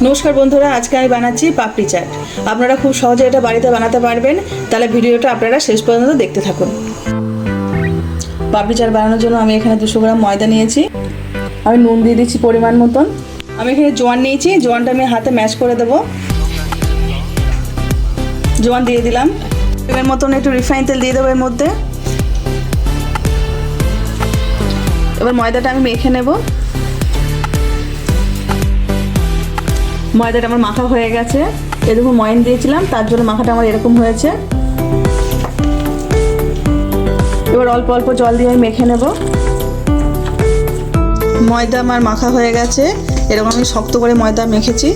নমস্কার বন্ধুরা, আজকে আমি বানাচ্ছি পাপড়ি চাট। আপনারা খুব সহজে এটা বাড়িতে বানাতে পারবেন। তাহলে ভিডিওটা আপনারা শেষ পর্যন্ত দেখতে থাকুন। পাপড়ি চাট বানানোর জন্য আমি এখানে 200 গ্রাম ময়দা নিয়েছি। আমি নুন দিয়ে দিচ্ছি পরিমাণ মতন। আমি এখানে জোয়ান নিয়েছি, জোয়ানটা আমি হাতে ম্যাশ করে দেবো। জোয়ান দিয়ে দিলাম। এর মতন একটু রিফাইন তেল দিয়ে দেবো এর মধ্যে। এবার ময়দাটা আমি মেখে নেব। ময়দাটা আমার মাখা হয়ে গেছে। এরকম ময়ন দিয়েছিলাম, তার জন্য মাখাটা আমার এরকম হয়েছে। এবার অল্প অল্প জল দিয়ে আমি মেখে নেব। ময়দা আমার মাখা হয়ে গেছে। এরকম আমি শক্ত করে ময়দা মেখেছি।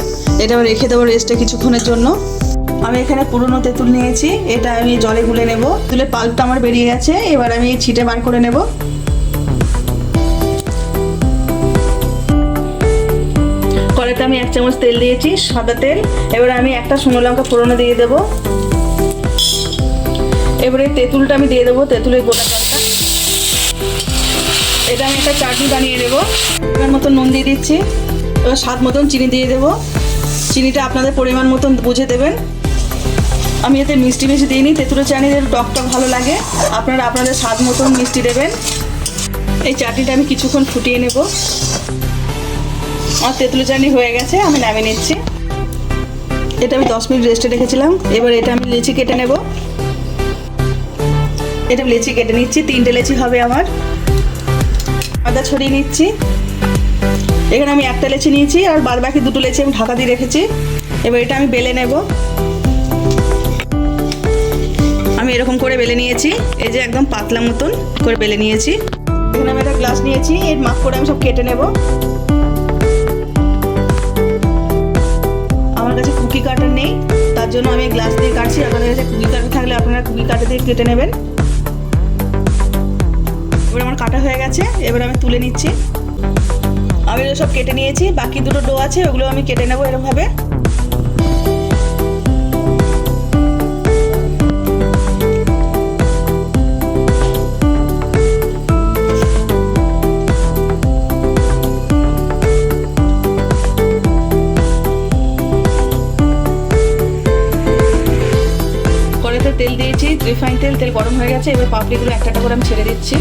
এটা রেখে দেবো রেস্টে কিছুক্ষণের জন্য। আমি এখানে পুরনো তেঁতুল নিয়েছি, এটা আমি জলে গুলে নেব। তেঁতুলের পাল্পটা আমার বেরিয়ে গেছে। এবার আমি ছিটে বার করে নেব। কড়াইতে আমি 1 চামচ তেল দিয়েছি, সাদা তেল। এবার আমি একটা শুকনো লঙ্কা ফোড়নে দিয়ে দেবো। এবারে তেঁতুলটা আমি দিয়ে দেবো, তেঁতুলের গোটা জলটা। এটা আমি একটা চাটনি বানিয়ে নেব। এবার মতন নুন দিয়ে দিচ্ছি। এবার স্বাদ মতন চিনি দিয়ে দেবো। চিনিটা আপনাদের পরিমাণ মতন বুঝে দেবেন। আমি এতে মিষ্টি বেশি দিইনি, তেঁতুলের চাটনিতে টকটা ভালো লাগে। আপনারা আপনাদের স্বাদ মতন মিষ্টি দেবেন। এই চাটনিটা আমি কিছুক্ষণ ফুটিয়ে নেব। আমার তেঁতুলের চাটনি হয়ে গেছে, আমি নামিয়ে নিচ্ছি। এটা আমি 10 মিনিট রেস্টে রেখেছিলাম। এবার এটা আমি লেচি কেটে নেব। এটা লেচি কেটে নিচ্ছি, 3টে লেচি হবে আমার। আদা ছড়িয়ে নিচ্ছি। এখানে আমি 1টা লেচি নিয়েছি, আর বাদ বাকি 2টো লেচি আমি ঢাকা দিয়ে রেখেছি। এবার এটা আমি বেলে নেব। আমি এরকম করে বেলে নিয়েছি। এই যে একদম পাতলা মতন করে বেলে নিয়েছি। এখানে আমি একটা গ্লাস নিয়েছি, এর মাপ করে আমি সব কেটে নেব। আমার কাছে কুকি কাটার নেই, তার জন্য আমি গ্লাস দিয়ে কাটছি। আপনাদের কাছে কুকি কাটার থাকলে আপনারা কুকি কাটার দিয়ে কেটে নেবেন। এবার আমার কাটা হয়ে গেছে। এবার আমি তুলে নিচ্ছি। আমি সব কেটে নিয়েছি। বাকি 2টো ডো আছে, ওগুলো আমি কেটে নেবো এরকমভাবে। তেল দিয়েছি, রিফাইন তেল। তেল গরম হয়ে গেছে। এবার পাপড়িগুলো একটা একটা করে আমি ছেড়ে দিচ্ছি।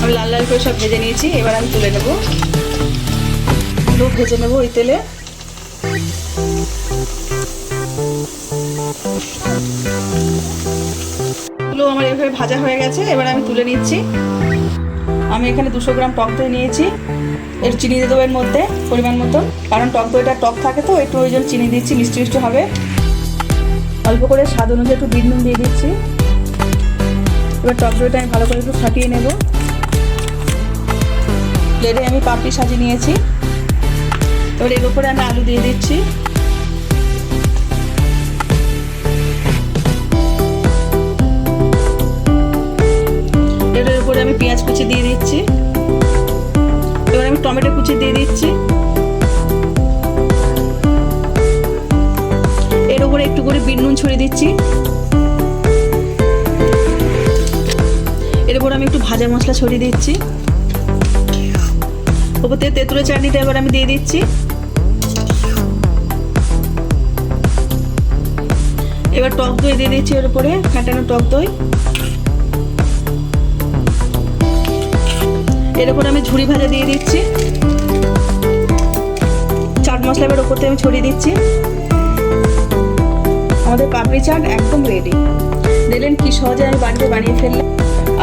আমি লাল লাল করে সব ভেজে নিয়েছি। এবার আমি তুলে নেব। ভেজে নেব ওই তেলে। এগুলো আমার এভাবে ভাজা হয়ে গেছে। এবার আমি তুলে নিচ্ছি। আমি এখানে 200 গ্রাম টক দই নিয়েছি। এর চিনি দিয়ে দেবো এর মধ্যে পরিমাণ মতন, কারণ টক দইটা টক থাকে তো, একটু ওই জন্য চিনি দিচ্ছি, মিষ্টি মিষ্টি হবে। অল্প করে স্বাদ অনুযায়ী একটু বিট নুন দিয়ে দিচ্ছি। এবার টক দইটা আমি ভালো করে একটু ফাটিয়ে নেব। প্লেটে আমি পাপড়ি সাজিয়ে নিয়েছি। এবার এর উপরে আমি আলু দিয়ে দিচ্ছি। এর উপরে আমি পেঁয়াজ কুচি দিয়ে দিচ্ছি। এবার আমি টমেটো কুচি দিয়ে দিচ্ছি। এর উপরে একটু করে বিট নুন ছড়িয়ে দিচ্ছি। এর উপর আমি একটু ভাজা মশলা ছড়িয়ে দিচ্ছি। ওপর থেকে তেঁতুলের চাটনিটা এবার আমি দিয়ে দিচ্ছি। এবার টক দই দিয়ে দিচ্ছি এর উপরে, ফ্যাটানো টক দই। এর উপর আমি ঝুড়ি ভাজা দিয়ে দিচ্ছি। চাট মশলা এবার ওপর থেকে আমি ছড়িয়ে দিচ্ছি। আমাদের পাপড়ি চাট একদম রেডি। দেখলেন কি সহজে আমি বাড়িতে বানিয়ে ফেললাম।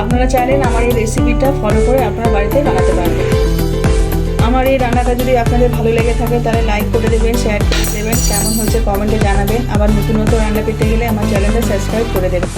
আপনারা চাইলেন আমার এই রেসিপিটা ফলো করে আপনারা বাড়িতে বানাতে পারবেন। আমার এই রান্নাটা যদি আপনাদের ভালো লেগে থাকে তাহলে লাইক করে দেবেন, শেয়ার করে দেবেন। কেমন হচ্ছে কমেন্টে জানাবেন। আবার নতুন নতুন রান্না পেতে গেলে আমার চ্যানেলটা সাবস্ক্রাইব করে দেবেন।